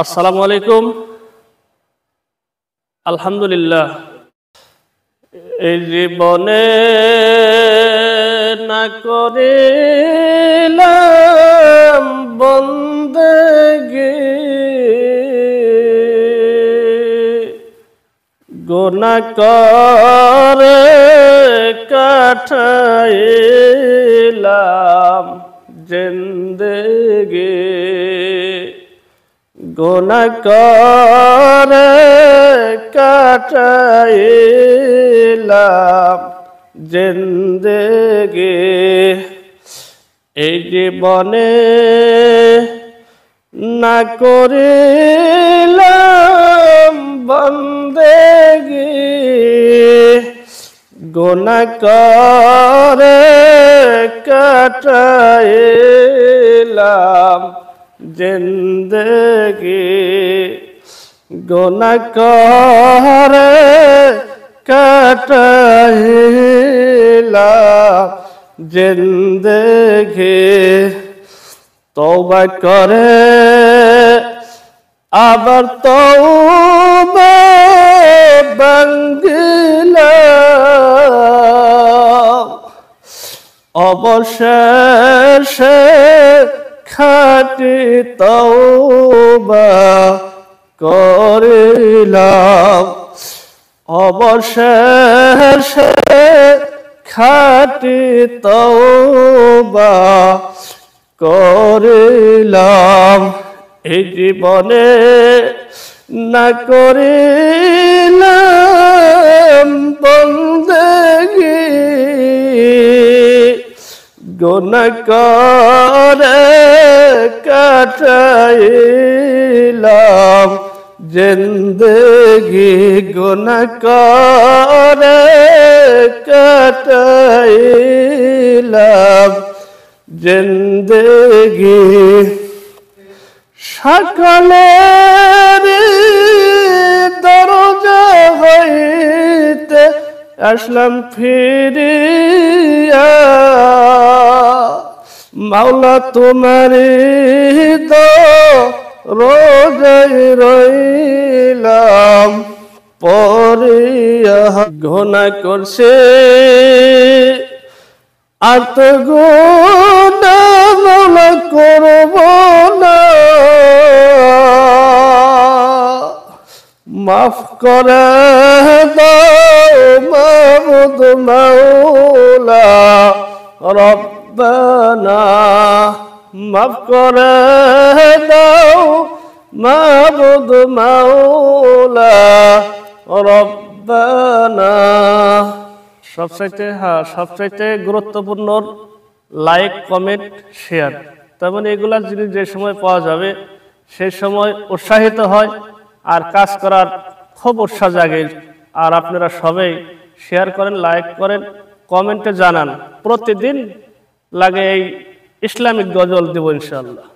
আসসালামু আলাইকুম। আলহামদুলিল্লাহ, এই জীবনে না করিলাম বন্দেগি, গুনাহ করে কাটাইলাম জিন্দেগি, গুনাহ করে কাটাইলাম জিন্দেগি। এই জীবনে না করিলাম বন্দেগি, গুনাহ করে কাটাইলাম জিন্দেগি, গুনাহ করে কাটাইলাম জিন্দেগি। তওবা করে আবার তওবা ভাঙিলাম, অবশেষে খাঁটি তওবা করিলাম, অবশেষে খাঁটি তওবা করিলাম। এই জীবনে না করিলাম বন্দেগি, গুনাহ করে কাটাইলাম জিন্দেগি, গুনাহ করে কাটাইলাম জিন্দেগি। সকলের দরজা হইতে আসলাম ফিরিয়া, মাওলা তোমারি রোজায় রইলাম পড়িয়া। গুনাহ করছে আর তো গুনাহ মাওলা করব না, মাফ করে দাও মাবুদ মাওলা রব্বানা, মাফ করে দাও মাবুদ মাওলা রব্বানা। সবচাইতে গুরুত্বপূর্ণ লাইক, কমেন্ট, শেয়ার। তার মানে এগুলা জিনিস যে সময় পাওয়া যাবে সেই সময় উৎসাহিত হয় আর কাজ করার খুব উৎসাহ জাগে। আর আপনারা সবাই শেয়ার করেন, লাইক করেন, কমেন্টে জানান। প্রতিদিন লাগে এই ইসলামিক গজল দেব ইনশাআল্লাহ।